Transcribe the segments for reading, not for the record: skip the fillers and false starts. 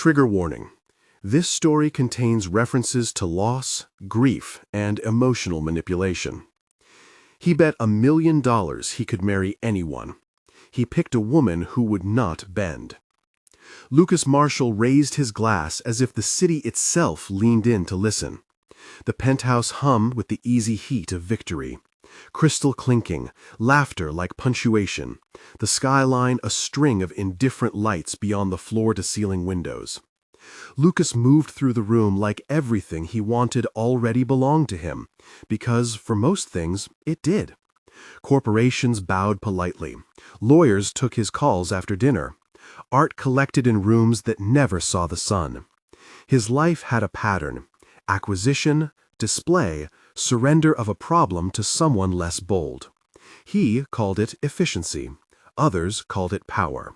Trigger warning. This story contains references to loss, grief, and emotional manipulation. He bet $1 million he could marry anyone. He picked a woman who would not bend. Lucas Marshall raised his glass as if the city itself leaned in to listen. The penthouse hummed with the easy heat of victory. Crystal clinking, laughter like punctuation, the skyline a string of indifferent lights beyond the floor-to-ceiling windows. Lucas moved through the room like everything he wanted already belonged to him, because, for most things, it did. Corporations bowed politely. Lawyers took his calls after dinner. Art collected in rooms that never saw the sun. His life had a pattern: acquisition, display, surrender of a problem to someone less bold. He called it efficiency. Others called it power.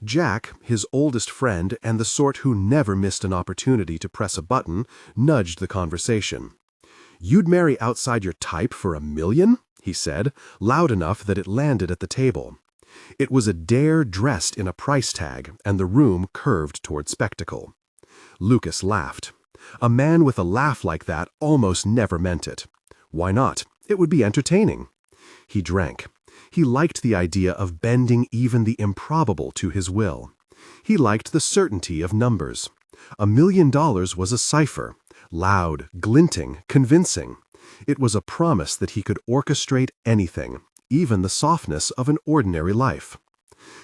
Jack, his oldest friend and the sort who never missed an opportunity to press a button, nudged the conversation. "You'd marry outside your type for $1 million?" he said, loud enough that it landed at the table. It was a dare dressed in a price tag, and the room curved toward spectacle. Lucas laughed. A man with a laugh like that almost never meant it. Why not? It would be entertaining. He drank. He liked the idea of bending even the improbable to his will. He liked the certainty of numbers. $1 million was a cipher, loud, glinting, convincing. It was a promise that he could orchestrate anything, even the softness of an ordinary life.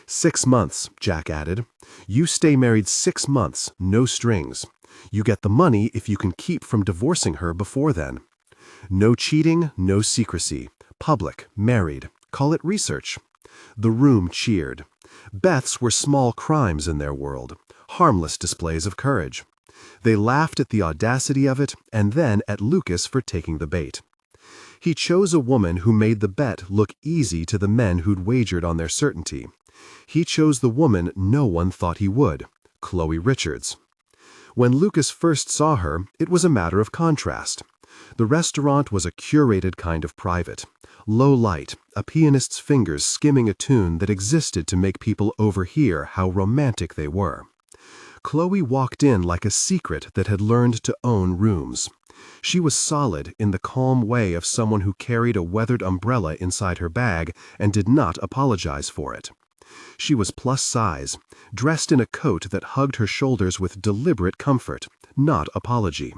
6 months, Jack added. You stay married 6 months, no strings. You get the money if you can keep from divorcing her before then. No cheating, no secrecy. Public, married. Call it research. The room cheered. Beths were small crimes in their world, harmless displays of courage. They laughed at the audacity of it and then at Lucas for taking the bait. He chose a woman who made the bet look easy to the men who'd wagered on their certainty. He chose the woman no one thought he would, Chloe Richards. When Lucas first saw her, it was a matter of contrast. The restaurant was a curated kind of private. Low light, a pianist's fingers skimming a tune that existed to make people overhear how romantic they were. Chloe walked in like a secret that had learned to own rooms. She was solid in the calm way of someone who carried a weathered umbrella inside her bag and did not apologize for it. She was plus size, dressed in a coat that hugged her shoulders with deliberate comfort, not apology.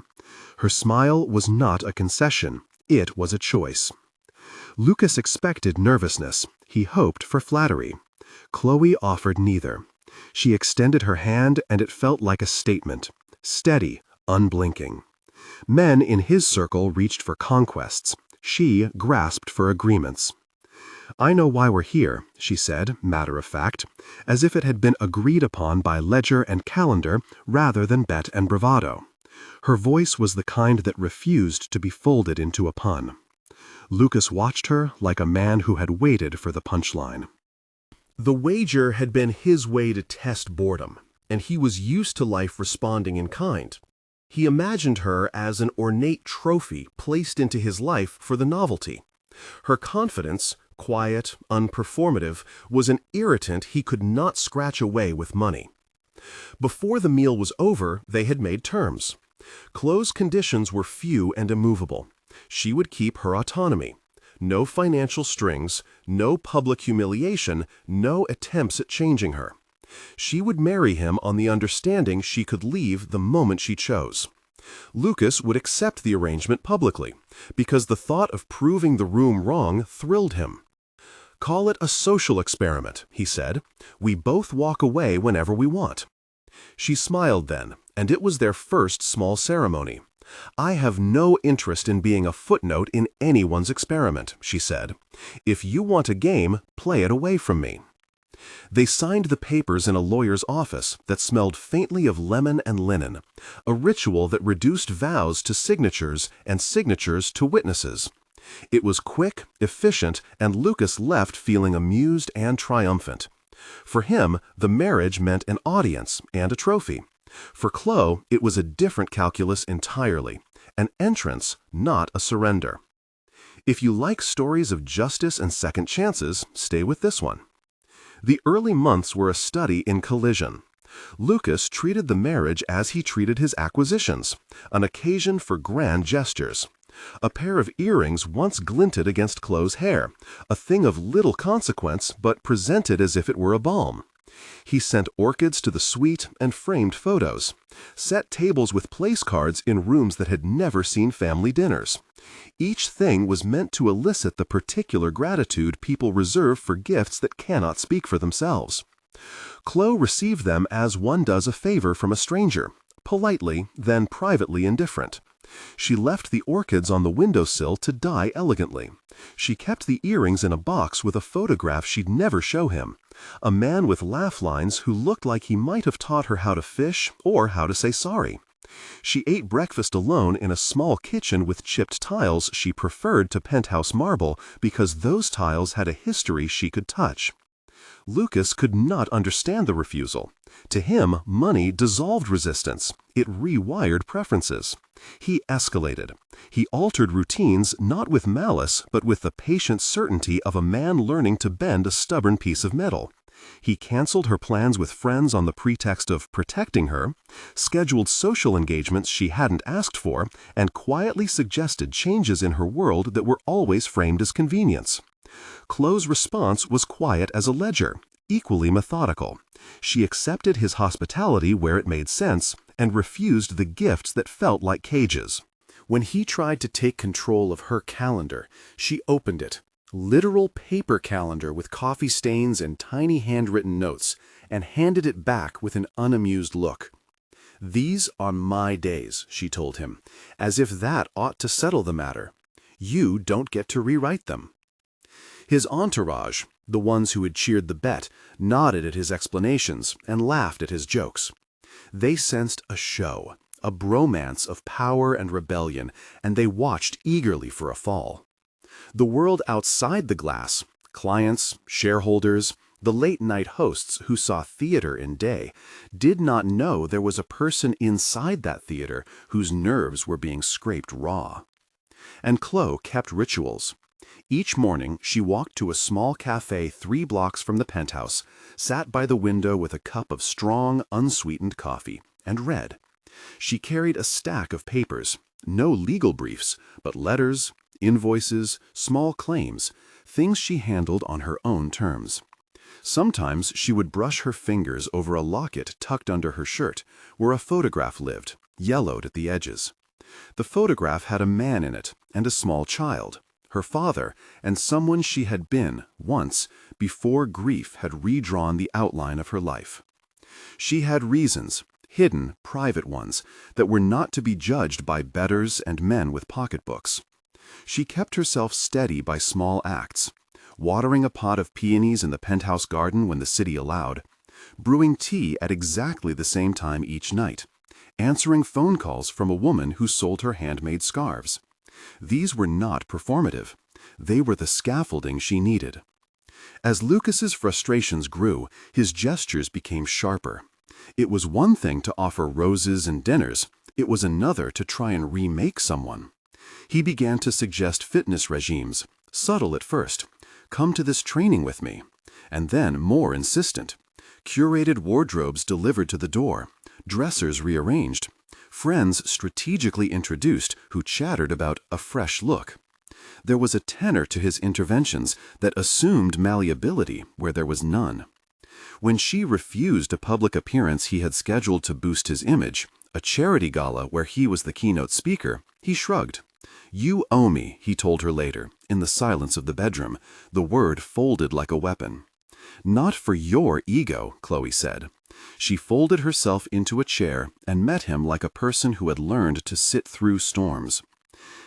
Her smile was not a concession, it was a choice. Lucas expected nervousness, he hoped for flattery. Chloe offered neither. She extended her hand and it felt like a statement, steady, unblinking. Men in his circle reached for conquests. She grasped for agreements. "I know why we're here," she said, matter of fact, as if it had been agreed upon by ledger and calendar rather than bet and bravado. Her voice was the kind that refused to be folded into a pun. Lucas watched her like a man who had waited for the punchline. The wager had been his way to test boredom, and he was used to life responding in kind. He imagined her as an ornate trophy placed into his life for the novelty. Her confidence, quiet, unperformative, was an irritant he could not scratch away with money. Before the meal was over, they had made terms. Chloe's conditions were few and immovable. She would keep her autonomy. No financial strings, no public humiliation, no attempts at changing her. She would marry him on the understanding she could leave the moment she chose. Lucas would accept the arrangement publicly, because the thought of proving the room wrong thrilled him. "Call it a social experiment," he said. "We both walk away whenever we want." She smiled then, and it was their first small ceremony. "I have no interest in being a footnote in anyone's experiment," she said. "If you want a game, play it away from me." They signed the papers in a lawyer's office that smelled faintly of lemon and linen, a ritual that reduced vows to signatures and signatures to witnesses. It was quick, efficient, and Lucas left feeling amused and triumphant. For him, the marriage meant an audience and a trophy. For Chloe, it was a different calculus entirely, an entrance, not a surrender. If you like stories of justice and second chances, stay with this one. The early months were a study in collision. Lucas treated the marriage as he treated his acquisitions, an occasion for grand gestures. A pair of earrings once glinted against Chloe's hair, a thing of little consequence but presented as if it were a balm. He sent orchids to the suite and framed photos, set tables with place cards in rooms that had never seen family dinners. Each thing was meant to elicit the particular gratitude people reserve for gifts that cannot speak for themselves. Chloe received them as one does a favor from a stranger, politely, then privately indifferent. She left the orchids on the windowsill to die elegantly. She kept the earrings in a box with a photograph she'd never show him, a man with laugh lines who looked like he might have taught her how to fish or how to say sorry. She ate breakfast alone in a small kitchen with chipped tiles she preferred to penthouse marble because those tiles had a history she could touch. Lucas could not understand the refusal. To him, money dissolved resistance. It rewired preferences. He escalated. He altered routines not with malice, but with the patient certainty of a man learning to bend a stubborn piece of metal. He canceled her plans with friends on the pretext of protecting her, scheduled social engagements she hadn't asked for, and quietly suggested changes in her world that were always framed as convenience. Chloe's response was quiet as a ledger, equally methodical. She accepted his hospitality where it made sense and refused the gifts that felt like cages. When he tried to take control of her calendar, she opened it, literal paper calendar with coffee stains and tiny handwritten notes, and handed it back with an unamused look. "These are my days," she told him, as if that ought to settle the matter. "You don't get to rewrite them." His entourage, the ones who had cheered the bet, nodded at his explanations and laughed at his jokes. They sensed a show, a bromance of power and rebellion, and they watched eagerly for a fall. The world outside the glass, clients, shareholders, the late-night hosts who saw theater in day, did not know there was a person inside that theater whose nerves were being scraped raw. And Chloe kept rituals. Each morning, she walked to a small cafe 3 blocks from the penthouse, sat by the window with a cup of strong, unsweetened coffee, and read. She carried a stack of papers, no legal briefs, but letters, invoices, small claims, things she handled on her own terms. Sometimes she would brush her fingers over a locket tucked under her shirt, where a photograph lived, yellowed at the edges. The photograph had a man in it and a small child, her father, and someone she had been, once, before grief had redrawn the outline of her life. She had reasons, hidden, private ones, that were not to be judged by bettors and men with pocketbooks. She kept herself steady by small acts, watering a pot of peonies in the penthouse garden when the city allowed, brewing tea at exactly the same time each night, answering phone calls from a woman who sold her handmade scarves. These were not performative. They were the scaffolding she needed. As Lucas's frustrations grew, his gestures became sharper. It was one thing to offer roses and dinners. It was another to try and remake someone. He began to suggest fitness regimes, subtle at first. "Come to this training with me." And then more insistent. Curated wardrobes delivered to the door, dressers rearranged, friends strategically introduced who chattered about a fresh look. There was a tenor to his interventions that assumed malleability where there was none. When she refused a public appearance he had scheduled to boost his image, a charity gala where he was the keynote speaker, he shrugged. "You owe me," he told her later, in the silence of the bedroom, the word folded like a weapon. "Not for your ego," Chloe said. She folded herself into a chair and met him like a person who had learned to sit through storms.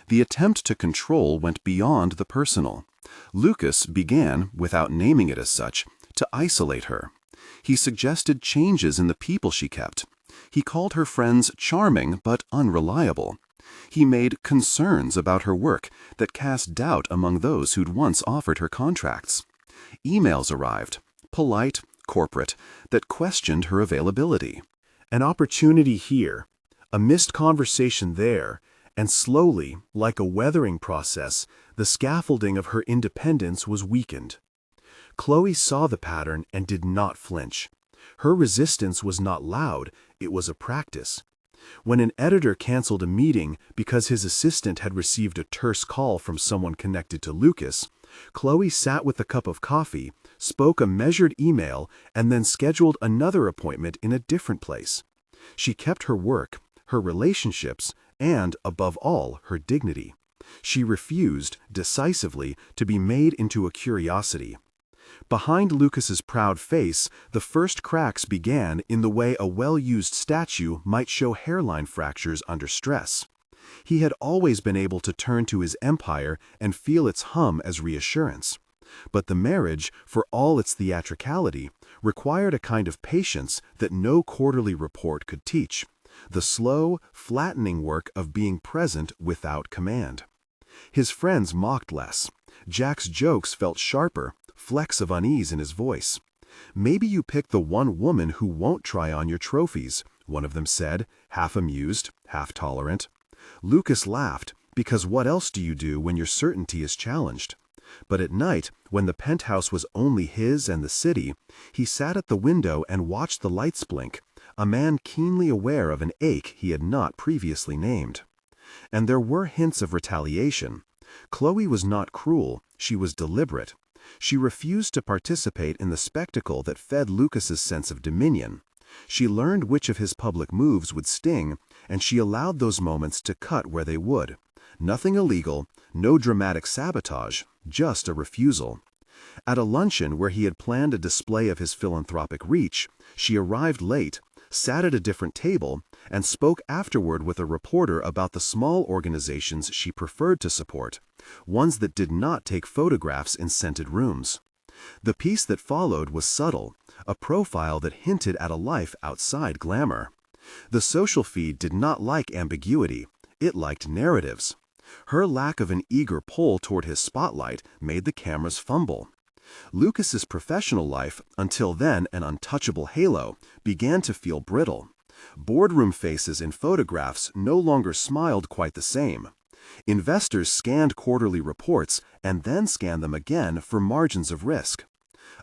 The attempt to control went beyond the personal. Lucas began, without naming it as such, to isolate her. He suggested changes in the people she kept. He called her friends charming but unreliable. He made concerns about her work that cast doubt among those who'd once offered her contracts. Emails arrived, polite, corporate, that questioned her availability. An opportunity here, a missed conversation there, and slowly, like a weathering process, the scaffolding of her independence was weakened. Chloe saw the pattern and did not flinch. Her resistance was not loud, it was a practice. When an editor canceled a meeting because his assistant had received a terse call from someone connected to Lucas, Chloe sat with a cup of coffee, spoke a measured email, and then scheduled another appointment in a different place. She kept her work, her relationships, and, above all, her dignity. She refused, decisively, to be made into a curiosity. Behind Lucas's proud face, the first cracks began in the way a well-used statue might show hairline fractures under stress. He had always been able to turn to his empire and feel its hum as reassurance. But the marriage, for all its theatricality, required a kind of patience that no quarterly report could teach, the slow, flattening work of being present without command. His friends mocked less. Jack's jokes felt sharper, flecks of unease in his voice. "Maybe you pick the one woman who won't try on your trophies," one of them said, half amused, half tolerant. Lucas laughed, because what else do you do when your certainty is challenged? But at night, when the penthouse was only his and the city, he sat at the window and watched the lights blink, a man keenly aware of an ache he had not previously named. And there were hints of retaliation. Chloe was not cruel, she was deliberate. She refused to participate in the spectacle that fed Lucas's sense of dominion. She learned which of his public moves would sting, and she allowed those moments to cut where they would. Nothing illegal, no dramatic sabotage, just a refusal. At a luncheon where he had planned a display of his philanthropic reach, she arrived late, sat at a different table, and spoke afterward with a reporter about the small organizations she preferred to support, ones that did not take photographs in scented rooms. The piece that followed was subtle, a profile that hinted at a life outside glamour. The social feed did not like ambiguity, it liked narratives. Her lack of an eager pull toward his spotlight made the cameras fumble. Lucas's professional life, until then an untouchable halo, began to feel brittle. Boardroom faces in photographs no longer smiled quite the same. Investors scanned quarterly reports and then scanned them again for margins of risk.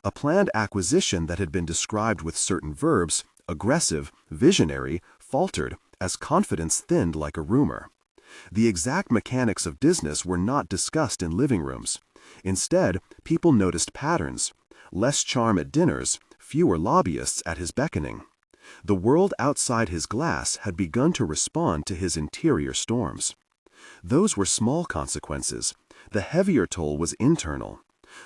A planned acquisition that had been described with certain verbs, aggressive, visionary, faltered as confidence thinned like a rumor. The exact mechanics of business were not discussed in living rooms. Instead, people noticed patterns: less charm at dinners, fewer lobbyists at his beckoning. The world outside his glass had begun to respond to his interior storms. Those were small consequences. The heavier toll was internal.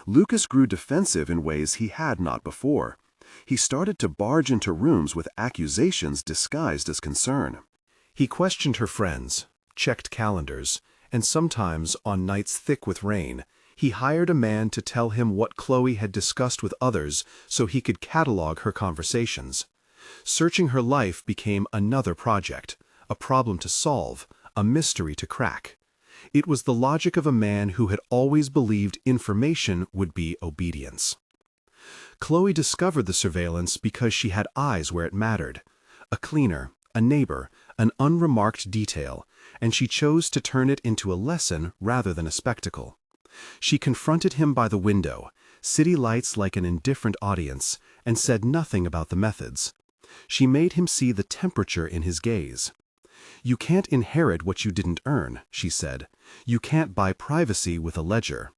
Lucas grew defensive in ways he had not before. He started to barge into rooms with accusations disguised as concern. He questioned her friends, checked calendars, and sometimes, on nights thick with rain, he hired a man to tell him what Chloe had discussed with others so he could catalog her conversations. Searching her life became another project, a problem to solve, a mystery to crack. It was the logic of a man who had always believed information would be obedience. Chloe discovered the surveillance because she had eyes where it mattered. A cleaner, a neighbor, an unremarked detail, and she chose to turn it into a lesson rather than a spectacle. She confronted him by the window, city lights like an indifferent audience, and said nothing about the methods. She made him see the temperature in his gaze. "You can't inherit what you didn't earn," she said. "You can't buy privacy with a ledger."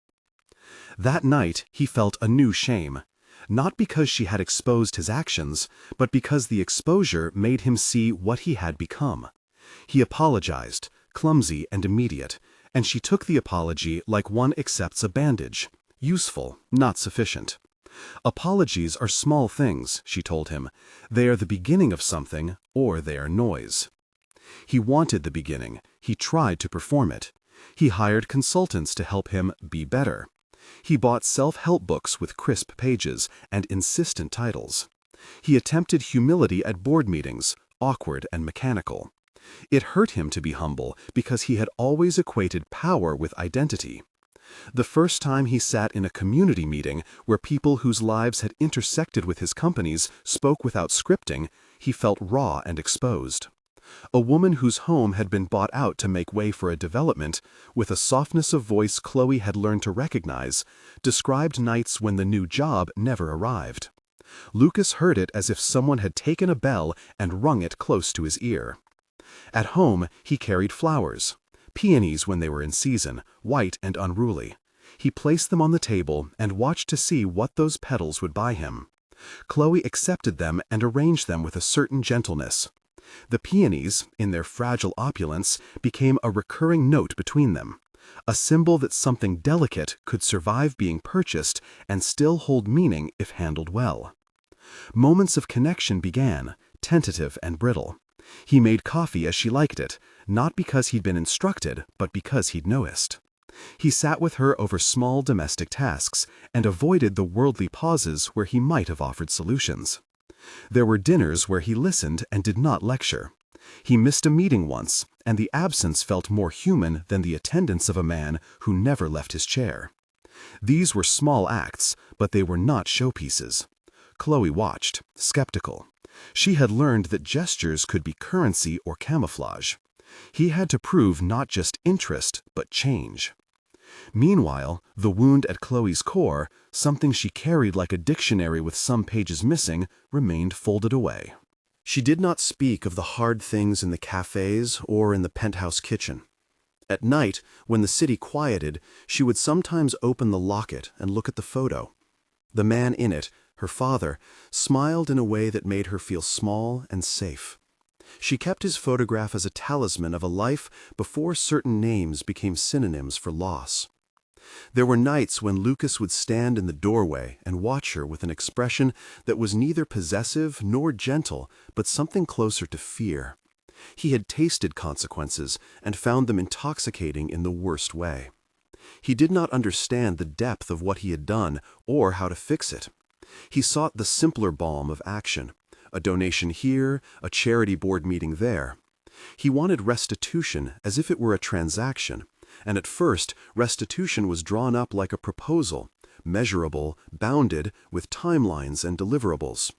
That night he felt a new shame, not because she had exposed his actions, but because the exposure made him see what he had become. He apologized, clumsy and immediate, and she took the apology like one accepts a bandage, useful, not sufficient. "Apologies are small things," she told him. "They are the beginning of something, or they are noise." He wanted the beginning. He tried to perform it. He hired consultants to help him be better. He bought self-help books with crisp pages and insistent titles. He attempted humility at board meetings, awkward and mechanical. It hurt him to be humble because he had always equated power with identity. The first time he sat in a community meeting where people whose lives had intersected with his company's spoke without scripting, he felt raw and exposed. A woman whose home had been bought out to make way for a development, with a softness of voice Chloe had learned to recognize, described nights when the new job never arrived. Lucas heard it as if someone had taken a bell and rung it close to his ear. At home, he carried flowers, peonies when they were in season, white and unruly. He placed them on the table and watched to see what those petals would buy him. Chloe accepted them and arranged them with a certain gentleness. The peonies, in their fragile opulence, became a recurring note between them, a symbol that something delicate could survive being purchased and still hold meaning if handled well. Moments of connection began, tentative and brittle. He made coffee as she liked it, not because he'd been instructed, but because he'd noticed. He sat with her over small domestic tasks and avoided the worldly pauses where he might have offered solutions. There were dinners where he listened and did not lecture. He missed a meeting once, and the absence felt more human than the attendance of a man who never left his chair. These were small acts, but they were not showpieces. Chloe watched, skeptical. She had learned that gestures could be currency or camouflage. He had to prove not just interest, but change. Meanwhile, the wound at Chloe's core, something she carried like a dictionary with some pages missing, remained folded away. She did not speak of the hard things in the cafes or in the penthouse kitchen. At night, when the city quieted, she would sometimes open the locket and look at the photo. The man in it, her father, smiled in a way that made her feel small and safe. She kept his photograph as a talisman of a life before certain names became synonyms for loss. There were nights when Lucas would stand in the doorway and watch her with an expression that was neither possessive nor gentle, but something closer to fear. He had tasted consequences and found them intoxicating in the worst way. He did not understand the depth of what he had done or how to fix it. He sought the simpler balm of action, a donation here, a charity board meeting there. He wanted restitution as if it were a transaction, and at first restitution was drawn up like a proposal, measurable, bounded, with timelines and deliverables.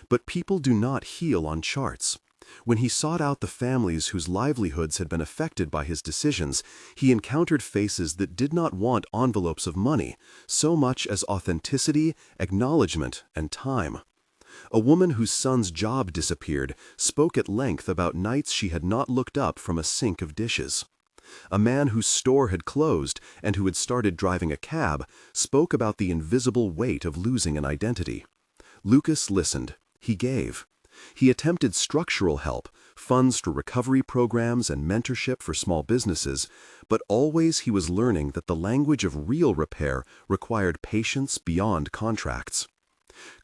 But people do not heal on charts. When he sought out the families whose livelihoods had been affected by his decisions, he encountered faces that did not want envelopes of money so much as authenticity, acknowledgement, and time. A woman whose son's job disappeared spoke at length about nights she had not looked up from a sink of dishes. A man whose store had closed and who had started driving a cab spoke about the invisible weight of losing an identity. Lucas listened. He gave. He attempted structural help, funds for recovery programs and mentorship for small businesses, but always he was learning that the language of real repair required patience beyond contracts.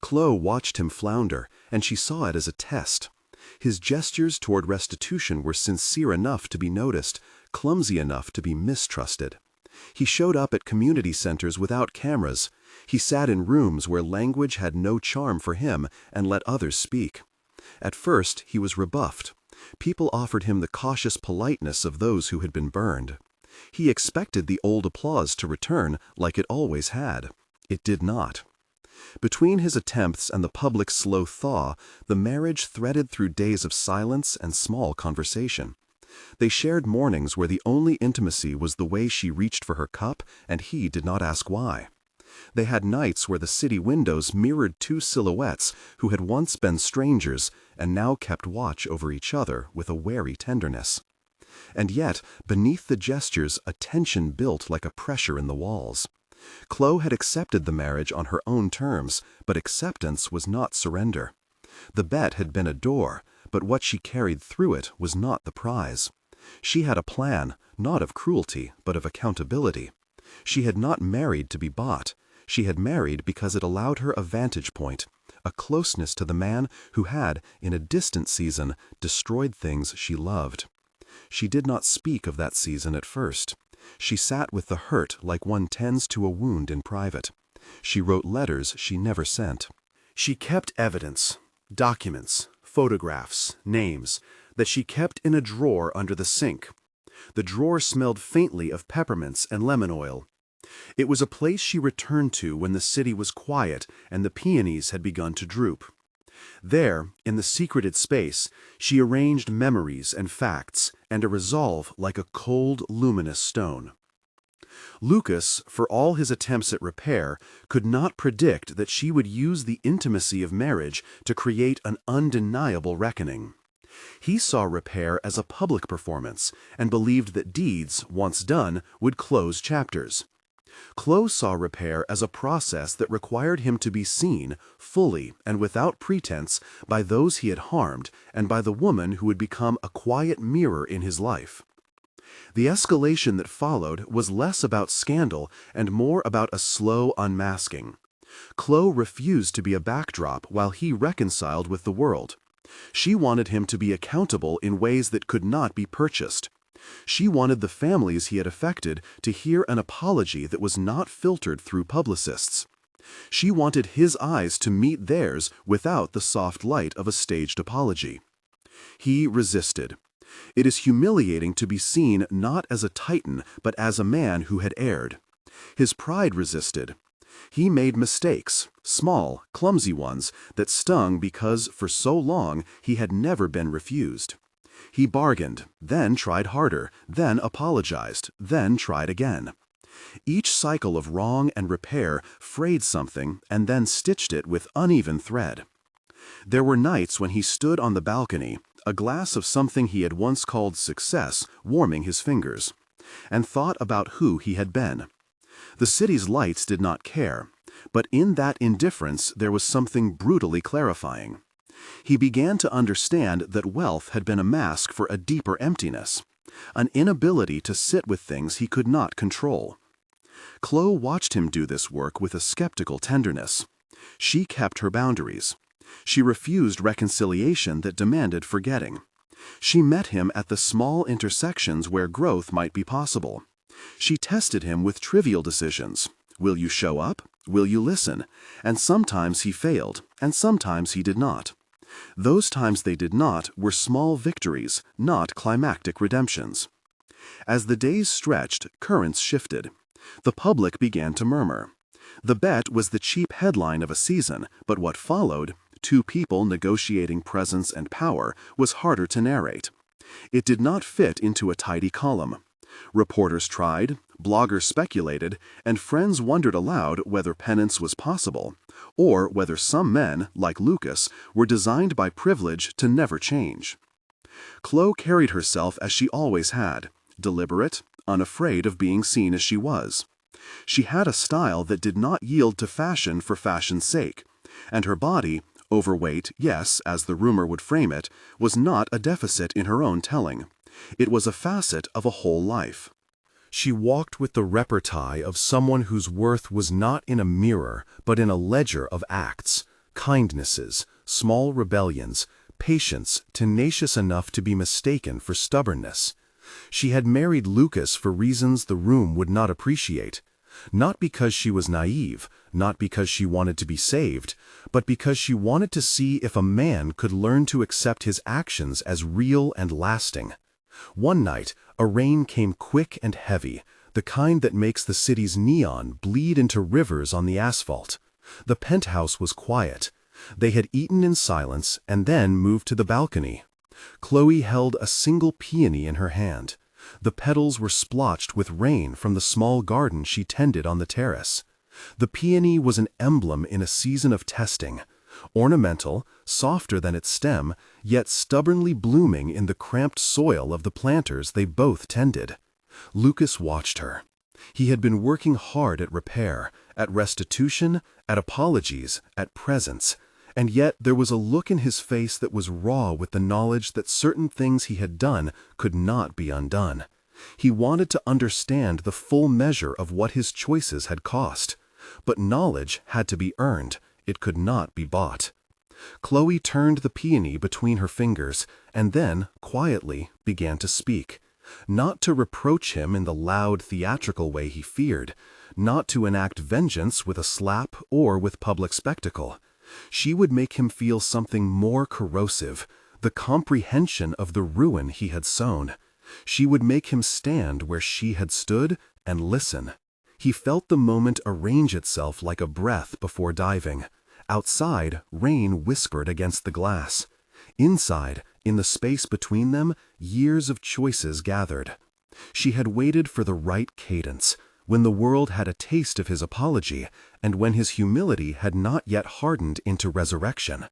Chloe watched him flounder, and she saw it as a test. His gestures toward restitution were sincere enough to be noticed, clumsy enough to be mistrusted. He showed up at community centers without cameras. He sat in rooms where language had no charm for him and let others speak. At first, he was rebuffed. People offered him the cautious politeness of those who had been burned. He expected the old applause to return like it always had. It did not. Between his attempts and the public's slow thaw, the marriage threaded through days of silence and small conversation. They shared mornings where the only intimacy was the way she reached for her cup and he did not ask why. They had nights where the city windows mirrored two silhouettes who had once been strangers and now kept watch over each other with a wary tenderness. And yet, beneath the gestures, a tension built like a pressure in the walls. Chloe had accepted the marriage on her own terms, but acceptance was not surrender. The bet had been a door, but what she carried through it was not the prize. She had a plan, not of cruelty, but of accountability. She had not married to be bought. She had married because it allowed her a vantage point, a closeness to the man who had, in a distant season, destroyed things she loved. She did not speak of that season at first. She sat with the hurt like one tends to a wound in private. She wrote letters she never sent. She kept evidence, documents, photographs, names, that she kept in a drawer under the sink. The drawer smelled faintly of peppermints and lemon oil. It was a place she returned to when the city was quiet and the peonies had begun to droop. There, in the secreted space, she arranged memories and facts, and a resolve like a cold, luminous stone. Lucas, for all his attempts at repair, could not predict that she would use the intimacy of marriage to create an undeniable reckoning. He saw repair as a public performance and believed that deeds, once done, would close chapters. Chloe saw repair as a process that required him to be seen, fully and without pretense, by those he had harmed and by the woman who would become a quiet mirror in his life. The escalation that followed was less about scandal and more about a slow unmasking. Chloe refused to be a backdrop while he reconciled with the world. She wanted him to be accountable in ways that could not be purchased. She wanted the families he had affected to hear an apology that was not filtered through publicists. She wanted his eyes to meet theirs without the soft light of a staged apology. He resisted. It is humiliating to be seen not as a titan but as a man who had erred. His pride resisted. He made mistakes, small, clumsy ones, that stung because for so long he had never been refused. He bargained, then tried harder, then apologized, then tried again. Each cycle of wrong and repair frayed something and then stitched it with uneven thread. There were nights when he stood on the balcony, a glass of something he had once called success warming his fingers, and thought about who he had been. The city's lights did not care, but in that indifference there was something brutally clarifying. He began to understand that wealth had been a mask for a deeper emptiness, an inability to sit with things he could not control. Chloe watched him do this work with a skeptical tenderness. She kept her boundaries. She refused reconciliation that demanded forgetting. She met him at the small intersections where growth might be possible. She tested him with trivial decisions. Will you show up? Will you listen? And sometimes he failed, and sometimes he did not. Those times they did not were small victories, not climactic redemptions. As the days stretched, currents shifted. The public began to murmur. The bet was the cheap headline of a season, but what followed, two people negotiating presence and power, was harder to narrate. It did not fit into a tidy column. Reporters tried, bloggers speculated, and friends wondered aloud whether penance was possible, or whether some men, like Lucas, were designed by privilege to never change. Chloe carried herself as she always had, deliberate, unafraid of being seen as she was. She had a style that did not yield to fashion for fashion's sake, and her body, overweight, yes, as the rumor would frame it, was not a deficit in her own telling. It was a facet of a whole life. She walked with the repartee of someone whose worth was not in a mirror, but in a ledger of acts, kindnesses, small rebellions, patience tenacious enough to be mistaken for stubbornness. She had married Lucas for reasons the room would not appreciate, not because she was naive, not because she wanted to be saved, but because she wanted to see if a man could learn to accept his actions as real and lasting. One night, a rain came quick and heavy, the kind that makes the city's neon bleed into rivers on the asphalt. The penthouse was quiet. They had eaten in silence and then moved to the balcony. Chloe held a single peony in her hand. The petals were splotched with rain from the small garden she tended on the terrace. The peony was an emblem in a season of testing, ornamental, softer than its stem, yet stubbornly blooming in the cramped soil of the planters they both tended. Lucas watched her. He had been working hard at repair, at restitution, at apologies, at presence, and yet there was a look in his face that was raw with the knowledge that certain things he had done could not be undone. He wanted to understand the full measure of what his choices had cost. But knowledge had to be earned. It could not be bought. Chloe turned the peony between her fingers and then, quietly, began to speak. Not to reproach him in the loud, theatrical way he feared, not to enact vengeance with a slap or with public spectacle. She would make him feel something more corrosive, the comprehension of the ruin he had sown. She would make him stand where she had stood and listen. He felt the moment arrange itself like a breath before diving. Outside, rain whispered against the glass. Inside, in the space between them, years of choices gathered. She had waited for the right cadence, when the world had a taste of his apology, and when his humility had not yet hardened into resurrection.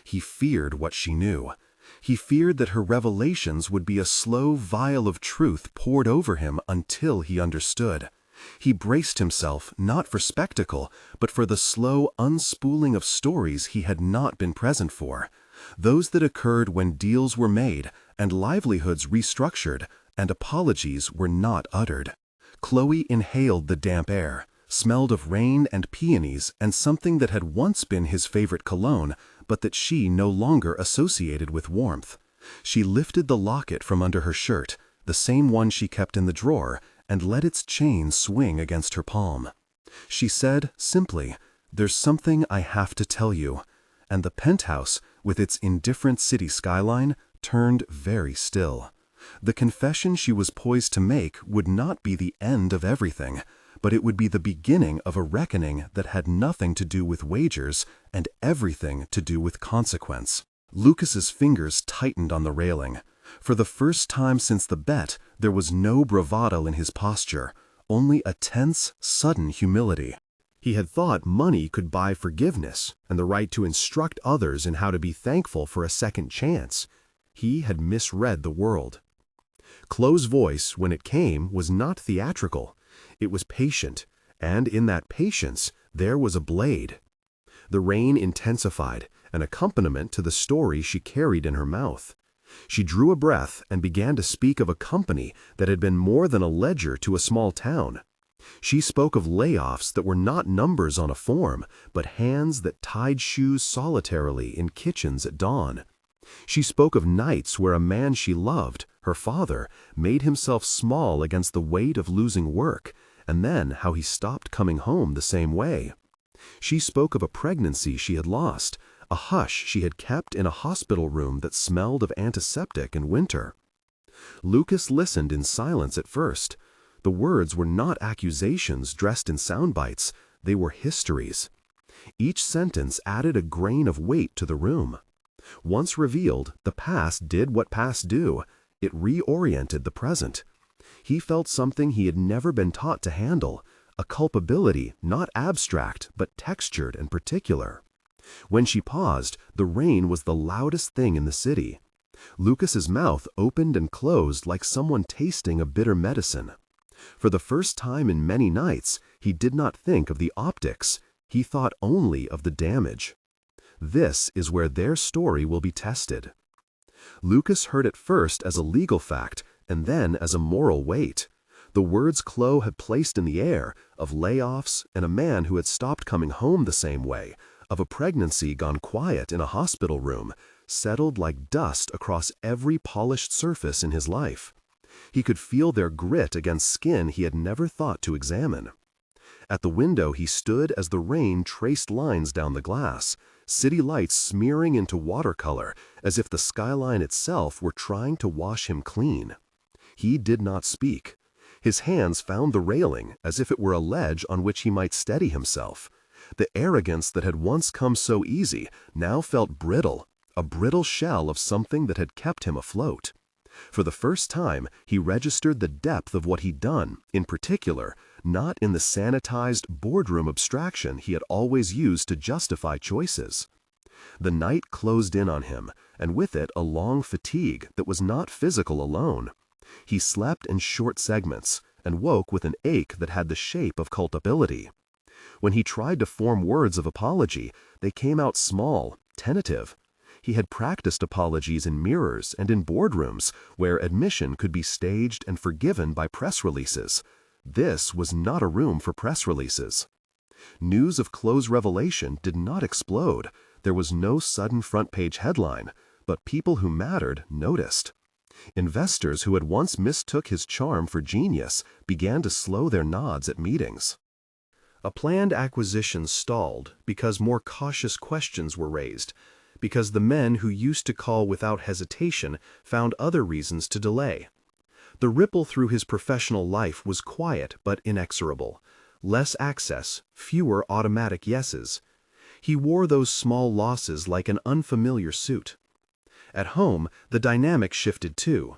He feared what she knew. He feared that her revelations would be a slow vial of truth poured over him until he understood. He braced himself not for spectacle, but for the slow unspooling of stories he had not been present for, those that occurred when deals were made and livelihoods restructured and apologies were not uttered. Chloe inhaled the damp air, smelled of rain and peonies and something that had once been his favorite cologne, but that she no longer associated with warmth. She lifted the locket from under her shirt, the same one she kept in the drawer, and let its chain swing against her palm. She said simply, "There's something I have to tell you," and the penthouse, with its indifferent city skyline, turned very still. The confession she was poised to make would not be the end of everything, but it would be the beginning of a reckoning that had nothing to do with wagers and everything to do with consequence. Lucas's fingers tightened on the railing. For the first time since the bet, there was no bravado in his posture, only a tense, sudden humility. He had thought money could buy forgiveness and the right to instruct others in how to be thankful for a second chance. He had misread the world. Chloe's voice, when it came, was not theatrical. It was patient, and in that patience there was a blade. The rain intensified, an accompaniment to the story she carried in her mouth. She drew a breath and began to speak of a company that had been more than a ledger to a small town. She spoke of layoffs that were not numbers on a form, but hands that tied shoes solitarily in kitchens at dawn. She spoke of nights where a man she loved, her father, made himself small against the weight of losing work, and then how he stopped coming home the same way. She spoke of a pregnancy she had lost, a hush she had kept in a hospital room that smelled of antiseptic in winter. Lucas listened in silence at first. The words were not accusations dressed in sound bites, they were histories. Each sentence added a grain of weight to the room. Once revealed, the past did what past do. It reoriented the present. He felt something he had never been taught to handle, a culpability not abstract but textured and particular. When she paused, the rain was the loudest thing in the city. Lucas's mouth opened and closed like someone tasting a bitter medicine. For the first time in many nights, he did not think of the optics. He thought only of the damage. This is where their story will be tested. Lucas heard it first as a legal fact and then as a moral weight. The words Chloe had placed in the air, of layoffs and a man who had stopped coming home the same way, of a pregnancy gone quiet in a hospital room, settled like dust across every polished surface in his life. He could feel their grit against skin he had never thought to examine. At the window he stood as the rain traced lines down the glass, city lights smearing into watercolor as if the skyline itself were trying to wash him clean. He did not speak. His hands found the railing as if it were a ledge on which he might steady himself. The arrogance that had once come so easy now felt brittle, a brittle shell of something that had kept him afloat. For the first time, he registered the depth of what he'd done, in particular, not in the sanitized boardroom abstraction he had always used to justify choices. The night closed in on him, and with it a long fatigue that was not physical alone. He slept in short segments, and woke with an ache that had the shape of culpability. When he tried to form words of apology, they came out small, tentative. He had practiced apologies in mirrors and in boardrooms, where admission could be staged and forgiven by press releases. This was not a room for press releases. News of Chloe's revelation did not explode. There was no sudden front-page headline, but people who mattered noticed. Investors who had once mistook his charm for genius began to slow their nods at meetings. A planned acquisition stalled because more cautious questions were raised, because the men who used to call without hesitation found other reasons to delay. The ripple through his professional life was quiet but inexorable. Less access, fewer automatic yeses. He wore those small losses like an unfamiliar suit. At home, the dynamic shifted too.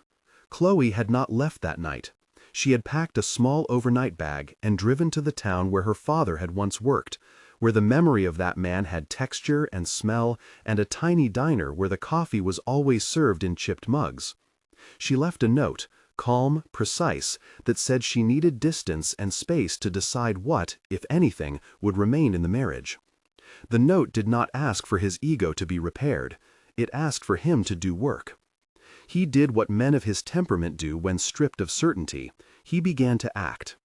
Chloe had not left that night. She had packed a small overnight bag and driven to the town where her father had once worked, where the memory of that man had texture and smell, and a tiny diner where the coffee was always served in chipped mugs. She left a note, calm, precise, that said she needed distance and space to decide what, if anything, would remain in the marriage. The note did not ask for his ego to be repaired. It asked for him to do work. He did what men of his temperament do when stripped of certainty. He began to act.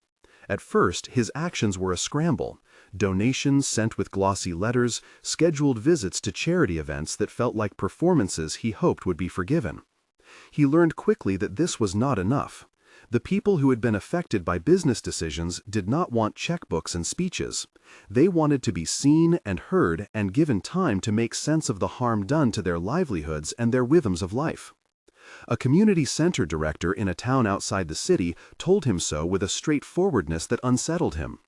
At first, his actions were a scramble. Donations sent with glossy letters, scheduled visits to charity events that felt like performances he hoped would be forgiven. He learned quickly that this was not enough. The people who had been affected by business decisions did not want checkbooks and speeches. They wanted to be seen and heard and given time to make sense of the harm done to their livelihoods and their rhythms of life. A community center director in a town outside the city told him so with a straightforwardness that unsettled him.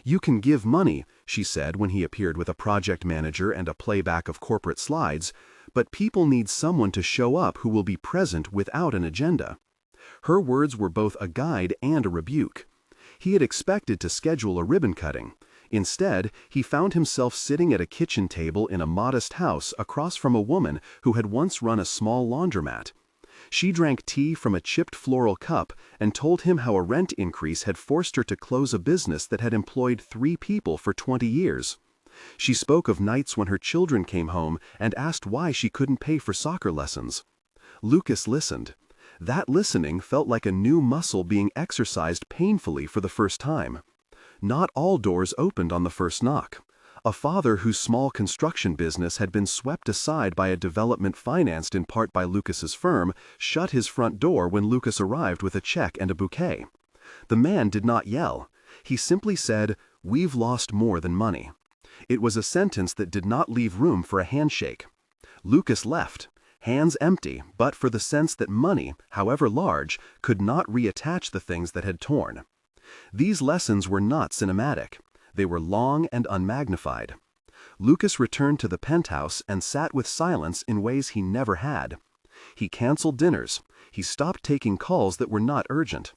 "You can give money," she said when he appeared with a project manager and a playback of corporate slides, "but people need someone to show up who will be present without an agenda." Her words were both a guide and a rebuke. He had expected to schedule a ribbon cutting. Instead, he found himself sitting at a kitchen table in a modest house across from a woman who had once run a small laundromat. She drank tea from a chipped floral cup and told him how a rent increase had forced her to close a business that had employed 3 people for 20 years. She spoke of nights when her children came home and asked why she couldn't pay for soccer lessons. Lucas listened. That listening felt like a new muscle being exercised painfully for the first time. Not all doors opened on the first knock. A father whose small construction business had been swept aside by a development financed in part by Lucas's firm shut his front door when Lucas arrived with a check and a bouquet. The man did not yell. He simply said, "We've lost more than money." It was a sentence that did not leave room for a handshake. Lucas left, hands empty, but for the sense that money, however large, could not reattach the things that had torn. These lessons were not cinematic. They were long and unmagnified. Lucas returned to the penthouse and sat with silence in ways he never had. He canceled dinners. He stopped taking calls that were not urgent.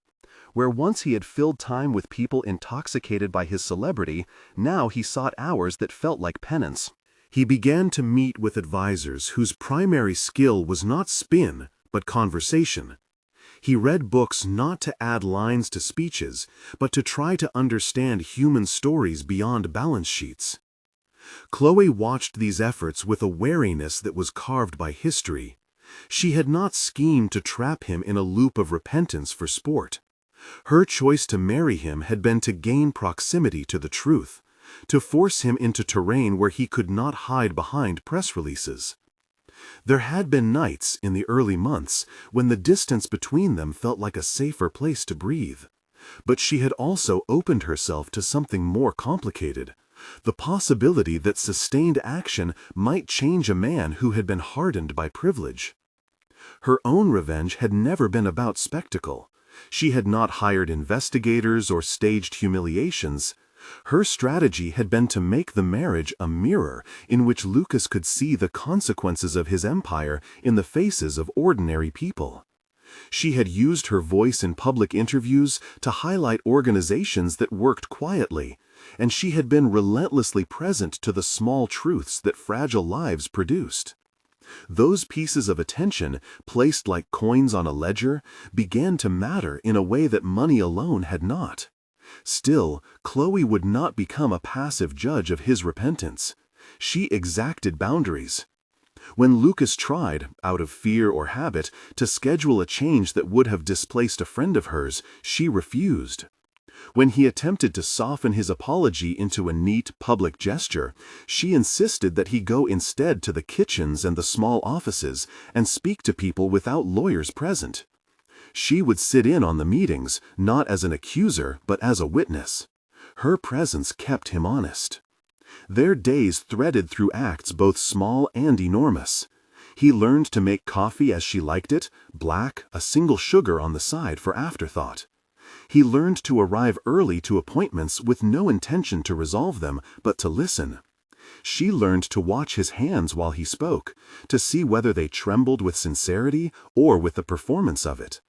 Where once he had filled time with people intoxicated by his celebrity, now he sought hours that felt like penance. He began to meet with advisors whose primary skill was not spin, but conversation. He read books not to add lines to speeches, but to try to understand human stories beyond balance sheets. Chloe watched these efforts with a wariness that was carved by history. She had not schemed to trap him in a loop of repentance for sport. Her choice to marry him had been to gain proximity to the truth, to force him into terrain where he could not hide behind press releases. There had been nights in the early months when the distance between them felt like a safer place to breathe. But she had also opened herself to something more complicated, the possibility that sustained action might change a man who had been hardened by privilege. Her own revenge had never been about spectacle. She had not hired investigators or staged humiliations. Her strategy had been to make the marriage a mirror in which Lucas could see the consequences of his empire in the faces of ordinary people. She had used her voice in public interviews to highlight organizations that worked quietly, and she had been relentlessly present to the small truths that fragile lives produced. Those pieces of attention, placed like coins on a ledger, began to matter in a way that money alone had not. Still, Chloe would not become a passive judge of his repentance. She exacted boundaries. When Lucas tried, out of fear or habit, to schedule a change that would have displaced a friend of hers, she refused. When he attempted to soften his apology into a neat, public gesture, she insisted that he go instead to the kitchens and the small offices and speak to people without lawyers present. She would sit in on the meetings, not as an accuser, but as a witness. Her presence kept him honest. Their days threaded through acts both small and enormous. He learned to make coffee as she liked it, black, a single sugar on the side for afterthought. He learned to arrive early to appointments with no intention to resolve them, but to listen. She learned to watch his hands while he spoke, to see whether they trembled with sincerity or with the performance of it.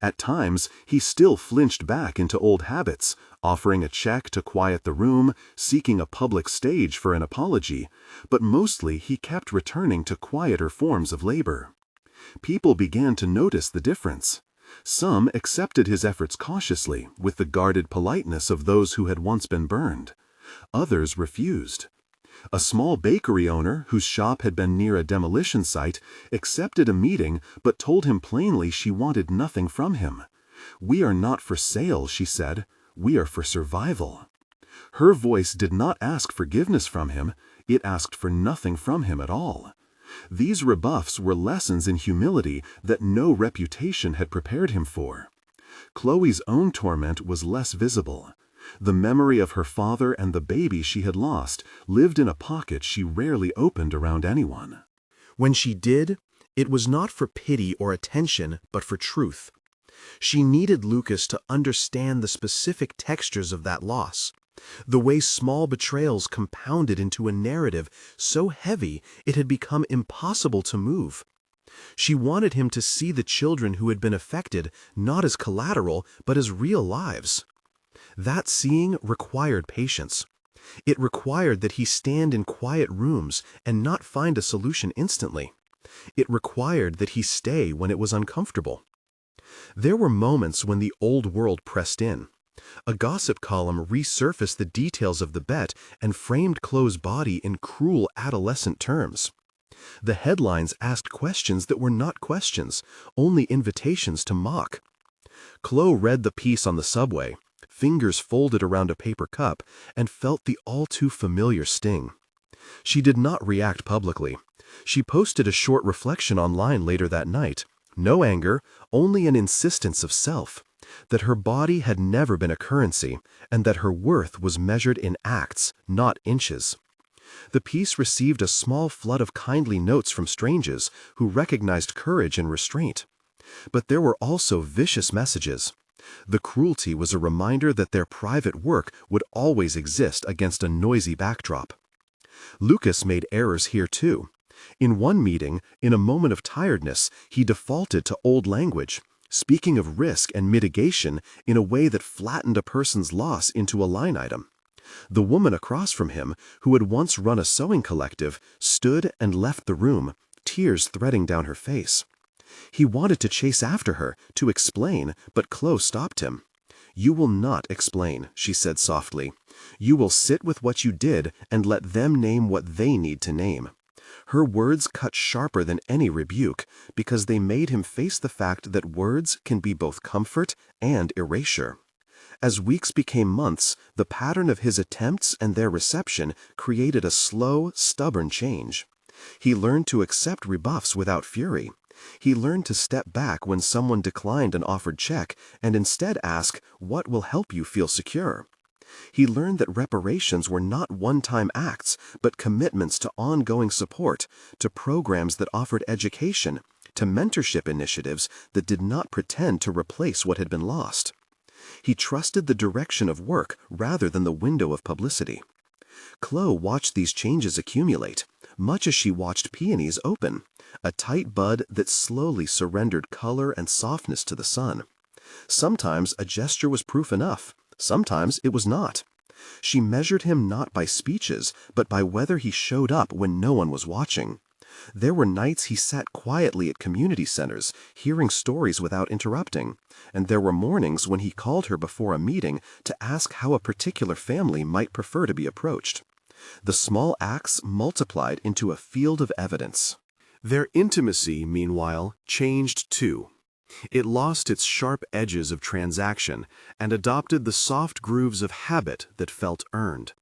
At times, he still flinched back into old habits, offering a check to quiet the room, seeking a public stage for an apology, but mostly he kept returning to quieter forms of labor. People began to notice the difference. Some accepted his efforts cautiously, with the guarded politeness of those who had once been burned. Others refused. A small bakery owner, whose shop had been near a demolition site, accepted a meeting but told him plainly she wanted nothing from him. "We are not for sale," she said. "We are for survival." Her voice did not ask forgiveness from him, it asked for nothing from him at all. These rebuffs were lessons in humility that no reputation had prepared him for. Chloe's own torment was less visible. The memory of her father and the baby she had lost lived in a pocket she rarely opened around anyone. When she did, it was not for pity or attention, but for truth. She needed Lucas to understand the specific textures of that loss, the way small betrayals compounded into a narrative so heavy it had become impossible to move. She wanted him to see the children who had been affected not as collateral, but as real lives. That seeing required patience. It required that he stand in quiet rooms and not find a solution instantly. It required that he stay when it was uncomfortable. There were moments when the old world pressed in. A gossip column resurfaced the details of the bet and framed Chloe's body in cruel adolescent terms. The headlines asked questions that were not questions, only invitations to mock. Chloe read the piece on the subway, fingers folded around a paper cup, and felt the all-too-familiar sting. She did not react publicly. She posted a short reflection online later that night. No anger, only an insistence of self, that her body had never been a currency, and that her worth was measured in acts, not inches. The piece received a small flood of kindly notes from strangers who recognized courage and restraint. But there were also vicious messages. The cruelty was a reminder that their private work would always exist against a noisy backdrop. Lucas made errors here too. In one meeting, in a moment of tiredness, he defaulted to old language, speaking of risk and mitigation in a way that flattened a person's loss into a line item. The woman across from him, who had once run a sewing collective, stood and left the room, tears threading down her face. He wanted to chase after her, to explain, but Chloe stopped him. "You will not explain," she said softly. "You will sit with what you did and let them name what they need to name." Her words cut sharper than any rebuke, because they made him face the fact that words can be both comfort and erasure. As weeks became months, the pattern of his attempts and their reception created a slow, stubborn change. He learned to accept rebuffs without fury. He learned to step back when someone declined an offered check and instead ask, "What will help you feel secure?" He learned that reparations were not one-time acts, but commitments to ongoing support, to programs that offered education, to mentorship initiatives that did not pretend to replace what had been lost. He trusted the direction of work rather than the window of publicity. Chloe watched these changes accumulate, much as she watched peonies open, a tight bud that slowly surrendered color and softness to the sun. Sometimes a gesture was proof enough, sometimes it was not. She measured him not by speeches, but by whether he showed up when no one was watching. There were nights he sat quietly at community centers, hearing stories without interrupting, and there were mornings when he called her before a meeting to ask how a particular family might prefer to be approached. The small acts multiplied into a field of evidence. Their intimacy, meanwhile, changed too. It lost its sharp edges of transaction and adopted the soft grooves of habit that felt earned.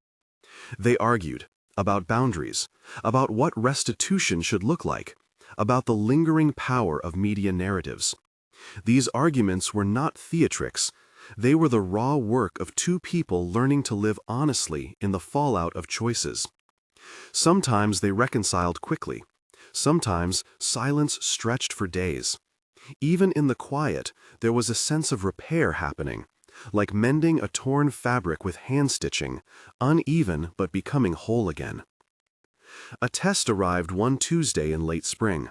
They argued about boundaries, about what restitution should look like, about the lingering power of media narratives. These arguments were not theatrics. They were the raw work of two people learning to live honestly in the fallout of choices. Sometimes they reconciled quickly. Sometimes silence stretched for days. Even in the quiet, there was a sense of repair happening, like mending a torn fabric with hand-stitching, uneven but becoming whole again. A test arrived one Tuesday in late spring.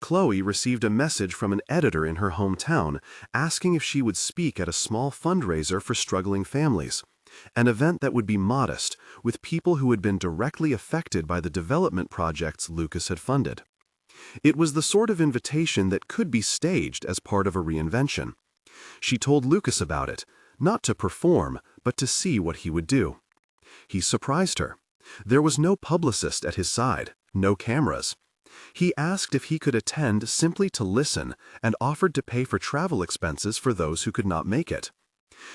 Chloe received a message from an editor in her hometown asking if she would speak at a small fundraiser for struggling families, an event that would be modest, with people who had been directly affected by the development projects Lucas had funded. It was the sort of invitation that could be staged as part of a reinvention. She told Lucas about it, not to perform, but to see what he would do. He surprised her. There was no publicist at his side, no cameras. He asked if he could attend simply to listen and offered to pay for travel expenses for those who could not make it.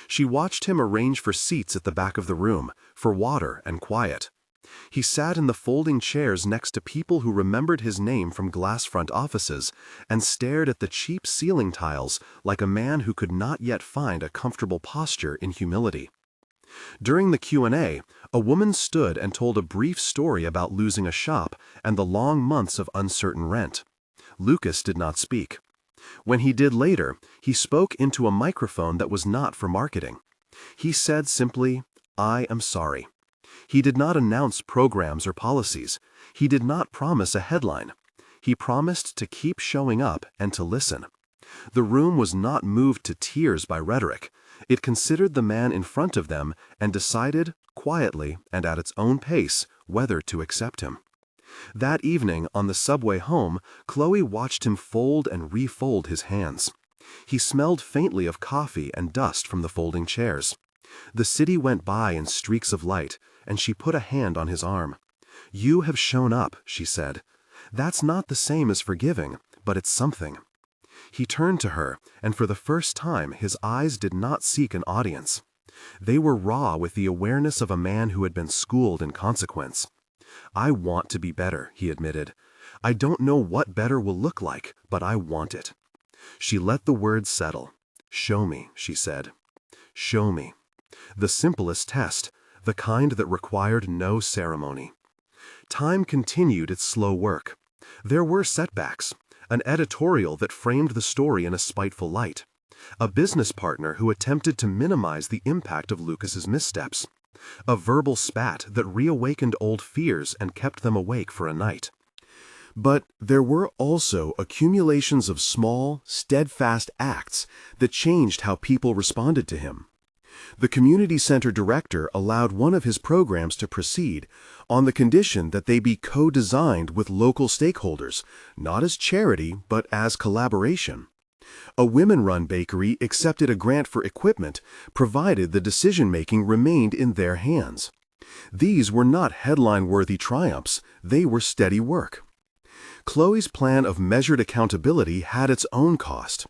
She watched him arrange for seats at the back of the room, for water and quiet. He sat in the folding chairs next to people who remembered his name from glass front offices and stared at the cheap ceiling tiles like a man who could not yet find a comfortable posture in humility. During the Q&A, a woman stood and told a brief story about losing a shop and the long months of uncertain rent. Lucas did not speak. When he did later, he spoke into a microphone that was not for marketing. He said simply, "I am sorry." He did not announce programs or policies. He did not promise a headline. He promised to keep showing up and to listen. The room was not moved to tears by rhetoric. It considered the man in front of them and decided, quietly and at its own pace, whether to accept him. That evening, on the subway home, Chloe watched him fold and refold his hands. He smelled faintly of coffee and dust from the folding chairs. The city went by in streaks of light, and she put a hand on his arm. "You have shown up," she said. "That's not the same as forgiving, but it's something." He turned to her, and for the first time his eyes did not seek an audience. They were raw with the awareness of a man who had been schooled in consequence. "I want to be better," he admitted. "I don't know what better will look like, but I want it." She let the words settle. "Show me," she said. "Show me." The simplest test, the kind that required no ceremony. Time continued its slow work. There were setbacks. An editorial that framed the story in a spiteful light. A business partner who attempted to minimize the impact of Lucas's missteps. A verbal spat that reawakened old fears and kept them awake for a night. But there were also accumulations of small, steadfast acts that changed how people responded to him. The community center director allowed one of his programs to proceed on the condition that they be co-designed with local stakeholders, not as charity but as collaboration. A women-run bakery accepted a grant for equipment, provided the decision-making remained in their hands. These were not headline-worthy triumphs, they were steady work. Chloe's plan of measured accountability had its own cost.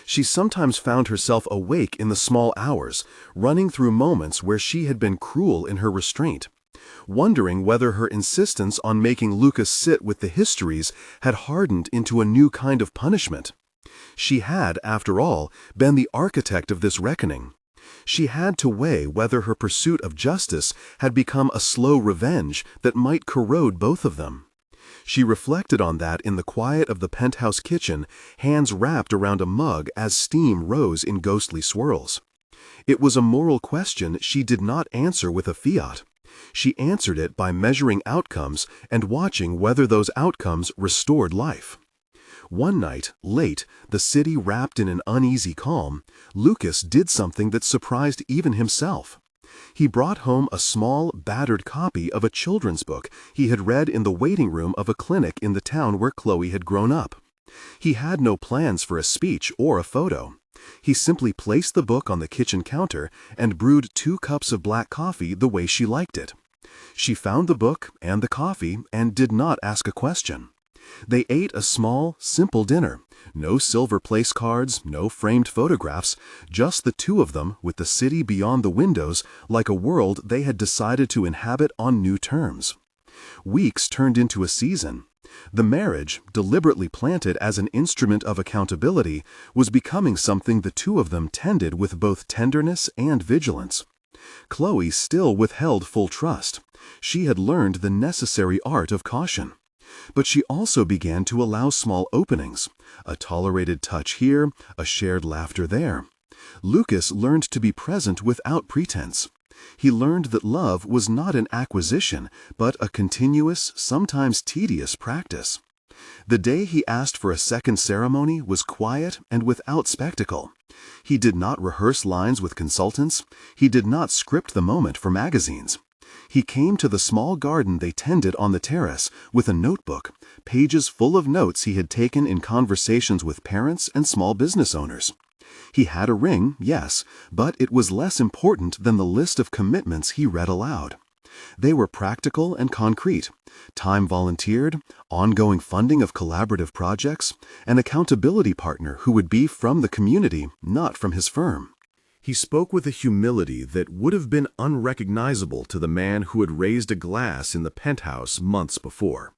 She sometimes found herself awake in the small hours, running through moments where she had been cruel in her restraint, wondering whether her insistence on making Lucas sit with the histories had hardened into a new kind of punishment. She had, after all, been the architect of this reckoning. She had to weigh whether her pursuit of justice had become a slow revenge that might corrode both of them. She reflected on that in the quiet of the penthouse kitchen, hands wrapped around a mug as steam rose in ghostly swirls. It was a moral question she did not answer with a fiat. She answered it by measuring outcomes and watching whether those outcomes restored life. One night, late, the city wrapped in an uneasy calm, Lucas did something that surprised even himself. He brought home a small, battered copy of a children's book he had read in the waiting room of a clinic in the town where Chloe had grown up. He had no plans for a speech or a photo. He simply placed the book on the kitchen counter and brewed 2 cups of black coffee the way she liked it. She found the book and the coffee and did not ask a question. They ate a small, simple dinner. No silver place cards, no framed photographs, just the two of them with the city beyond the windows like a world they had decided to inhabit on new terms. Weeks turned into a season. The marriage, deliberately planted as an instrument of accountability, was becoming something the two of them tended with both tenderness and vigilance. Chloe still withheld full trust. She had learned the necessary art of caution. But she also began to allow small openings, a tolerated touch here, a shared laughter there. Lucas learned to be present without pretense. He learned that love was not an acquisition, but a continuous, sometimes tedious practice. The day he asked for a second ceremony was quiet and without spectacle. He did not rehearse lines with consultants. He did not script the moment for magazines. He came to the small garden they tended on the terrace with a notebook, pages full of notes he had taken in conversations with parents and small business owners. He had a ring, yes, but it was less important than the list of commitments he read aloud. They were practical and concrete: time volunteered, ongoing funding of collaborative projects, an accountability partner who would be from the community, not from his firm. He spoke with a humility that would have been unrecognizable to the man who had raised a glass in the penthouse months before.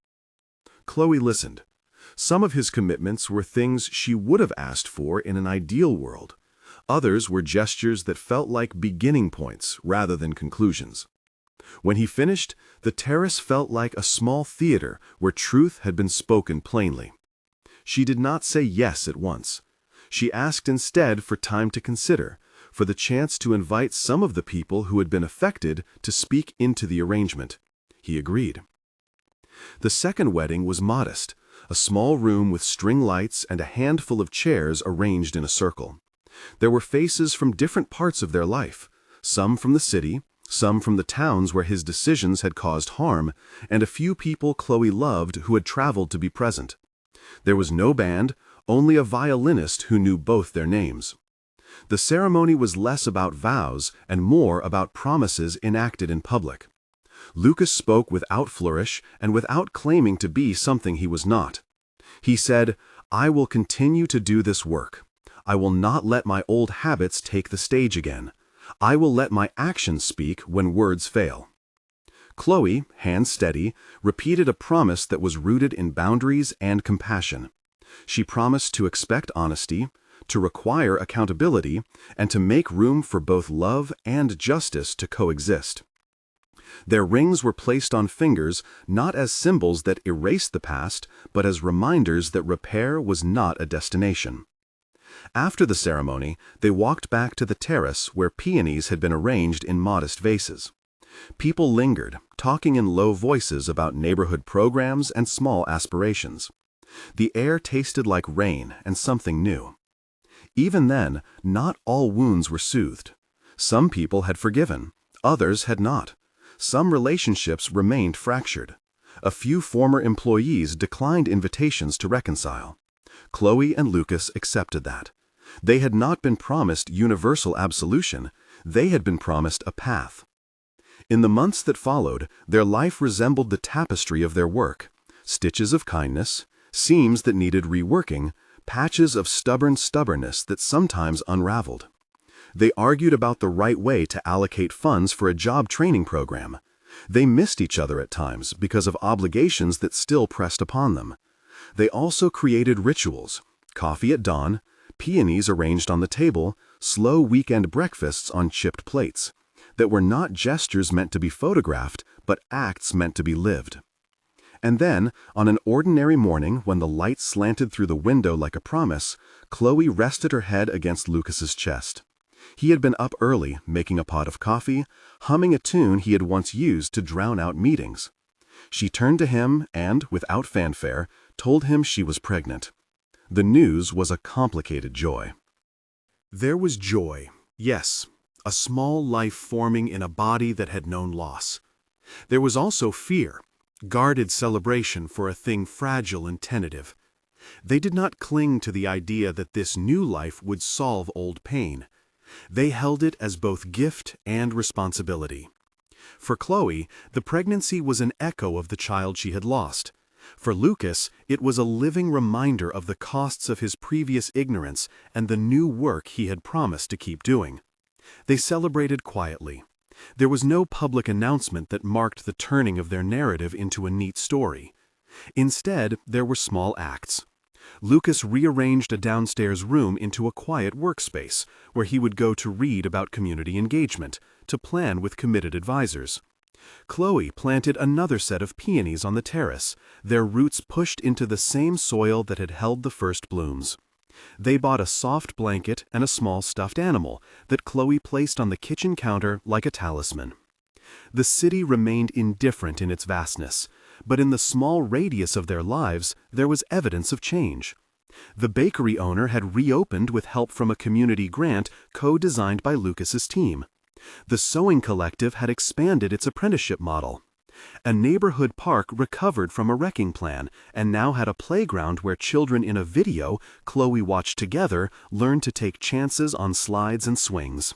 Chloe listened. Some of his commitments were things she would have asked for in an ideal world. Others were gestures that felt like beginning points rather than conclusions. When he finished, the terrace felt like a small theater where truth had been spoken plainly. She did not say yes at once. She asked instead for time to consider, for the chance to invite some of the people who had been affected to speak into the arrangement. He agreed. The second wedding was modest, a small room with string lights and a handful of chairs arranged in a circle. There were faces from different parts of their life, some from the city, some from the towns where his decisions had caused harm, and a few people Chloe loved who had traveled to be present. There was no band, only a violinist who knew both their names. The ceremony was less about vows and more about promises enacted in public. Lucas spoke without flourish and without claiming to be something he was not. He said, "I will continue to do this work. I will not let my old habits take the stage again. I will let my actions speak when words fail." Chloe, hands steady, repeated a promise that was rooted in boundaries and compassion. She promised to expect honesty, to require accountability, and to make room for both love and justice to coexist. Their rings were placed on fingers not as symbols that erased the past, but as reminders that repair was not a destination. After the ceremony, they walked back to the terrace where peonies had been arranged in modest vases. People lingered, talking in low voices about neighborhood programs and small aspirations. The air tasted like rain and something new. Even then, not all wounds were soothed. Some people had forgiven, others had not. Some relationships remained fractured. A few former employees declined invitations to reconcile. Chloe and Lucas accepted that. They had not been promised universal absolution, they had been promised a path. In the months that followed, their life resembled the tapestry of their work: stitches of kindness, seams that needed reworking, patches of stubbornness that sometimes unraveled. They argued about the right way to allocate funds for a job training program. They missed each other at times because of obligations that still pressed upon them. They also created rituals: coffee at dawn, peonies arranged on the table, slow weekend breakfasts on chipped plates, that were not gestures meant to be photographed, but acts meant to be lived. And then, on an ordinary morning when the light slanted through the window like a promise, Chloe rested her head against Lucas's chest. He had been up early, making a pot of coffee, humming a tune he had once used to drown out meetings. She turned to him and, without fanfare, told him she was pregnant. The news was a complicated joy. There was joy, yes, a small life forming in a body that had known loss. There was also fear, guarded celebration for a thing fragile and tentative. They did not cling to the idea that this new life would solve old pain. They held it as both gift and responsibility. For Chloe, the pregnancy was an echo of the child she had lost. For Lucas, it was a living reminder of the costs of his previous ignorance and the new work he had promised to keep doing. They celebrated quietly. There was no public announcement that marked the turning of their narrative into a neat story. Instead, there were small acts. Lucas rearranged a downstairs room into a quiet workspace where he would go to read about community engagement, to plan with committed advisors. Chloe planted another set of peonies on the terrace, their roots pushed into the same soil that had held the first blooms. They bought a soft blanket and a small stuffed animal that Chloe placed on the kitchen counter like a talisman. The city remained indifferent in its vastness, but in the small radius of their lives there was evidence of change. The bakery owner had reopened with help from a community grant co-designed by Lucas's team. The sewing collective had expanded its apprenticeship model. A neighborhood park recovered from a wrecking plan and now had a playground where children in a video Chloe watched together learned to take chances on slides and swings.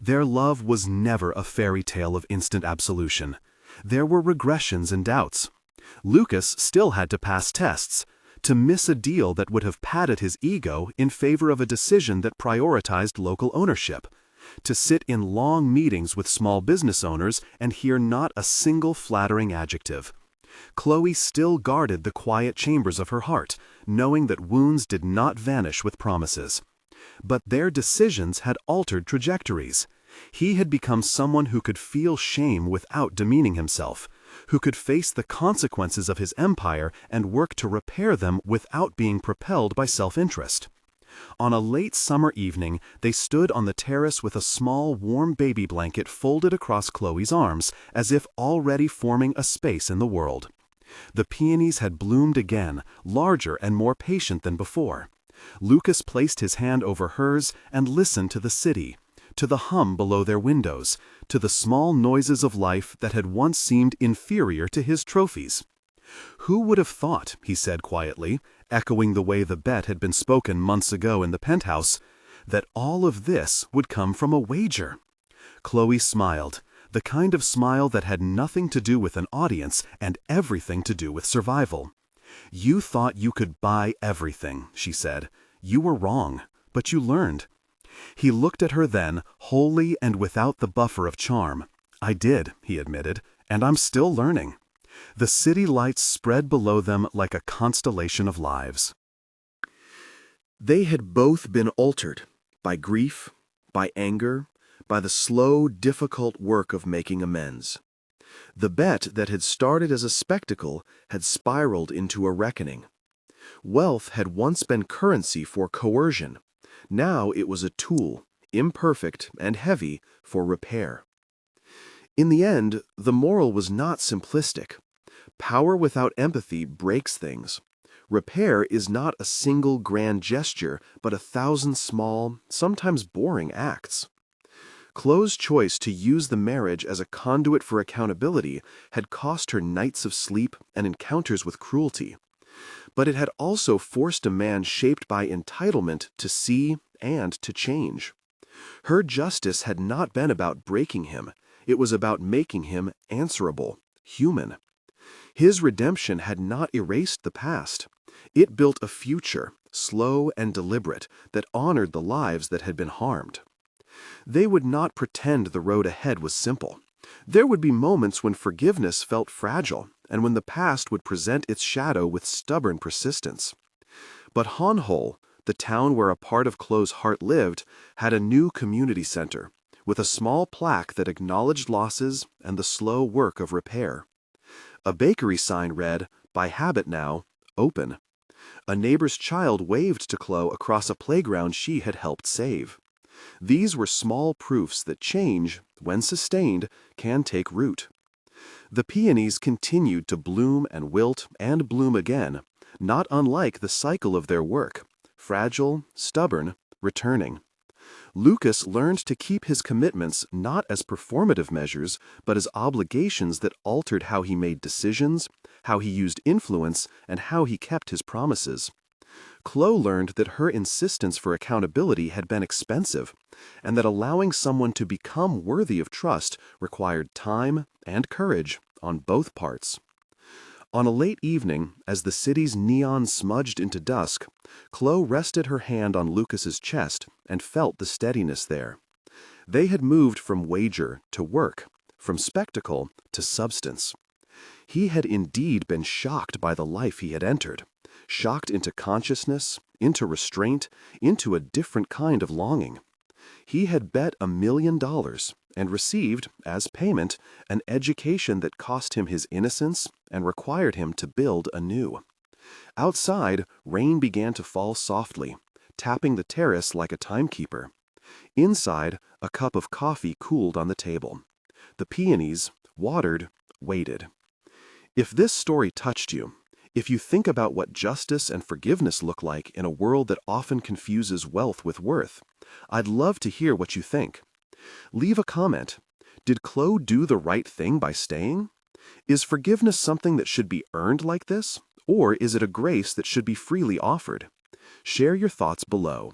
Their love was never a fairy tale of instant absolution. There were regressions and doubts. Lucas still had to pass tests, to miss a deal that would have padded his ego in favor of a decision that prioritized local ownership, to sit in long meetings with small business owners and hear not a single flattering adjective. Chloe still guarded the quiet chambers of her heart, knowing that wounds did not vanish with promises. But their decisions had altered trajectories. He had become someone who could feel shame without demeaning himself, who could face the consequences of his empire and work to repair them without being propelled by self-interest. On a late summer evening, they stood on the terrace with a small, warm baby blanket folded across Chloe's arms, as if already forming a space in the world. The peonies had bloomed again, larger and more patient than before. Lucas placed his hand over hers and listened to the city, to the hum below their windows, to the small noises of life that had once seemed inferior to his trophies. "Who would have thought," he said quietly, echoing the way the bet had been spoken months ago in the penthouse, "that all of this would come from a wager?" Chloe smiled, the kind of smile that had nothing to do with an audience and everything to do with survival. "You thought you could buy everything," she said. "You were wrong, but you learned." He looked at her then, wholly and without the buffer of charm. "I did," he admitted, "and I'm still learning." The city lights spread below them like a constellation of lives. They had both been altered by grief, by anger, by the slow, difficult work of making amends. The bet that had started as a spectacle had spiraled into a reckoning. Wealth had once been currency for coercion. Now it was a tool, imperfect and heavy, for repair. In the end, the moral was not simplistic. Power without empathy breaks things. Repair is not a single grand gesture, but 1,000 small, sometimes boring acts. Chloe's choice to use the marriage as a conduit for accountability had cost her nights of sleep and encounters with cruelty. But it had also forced a man shaped by entitlement to see and to change. Her justice had not been about breaking him. It was about making him answerable, human. His redemption had not erased the past. It built a future, slow and deliberate, that honored the lives that had been harmed. They would not pretend the road ahead was simple. There would be moments when forgiveness felt fragile and when the past would present its shadow with stubborn persistence. But Honhol, the town where a part of Chloe's heart lived, had a new community center, with a small plaque that acknowledged losses and the slow work of repair. A bakery sign read, "By habit now, open." A neighbor's child waved to Chloe across a playground she had helped save. These were small proofs that change, when sustained, can take root. The peonies continued to bloom and wilt and bloom again, not unlike the cycle of their work, fragile, stubborn, returning. Lucas learned to keep his commitments not as performative measures, but as obligations that altered how he made decisions, how he used influence, and how he kept his promises. Chloe learned that her insistence for accountability had been expensive, and that allowing someone to become worthy of trust required time and courage on both parts. On a late evening, as the city's neon smudged into dusk, Chloe rested her hand on Lucas's chest and felt the steadiness there. They had moved from wager to work, from spectacle to substance. He had indeed been shocked by the life he had entered, shocked into consciousness, into restraint, into a different kind of longing. He had bet $1 million and received, as payment, an education that cost him his innocence and required him to build anew. Outside, rain began to fall softly, tapping the terrace like a timekeeper. Inside, a cup of coffee cooled on the table. The peonies, watered, waited. If this story touched you, if you think about what justice and forgiveness look like in a world that often confuses wealth with worth, I'd love to hear what you think. Leave a comment. Did Chloe do the right thing by staying? Is forgiveness something that should be earned like this, or is it a grace that should be freely offered? Share your thoughts below.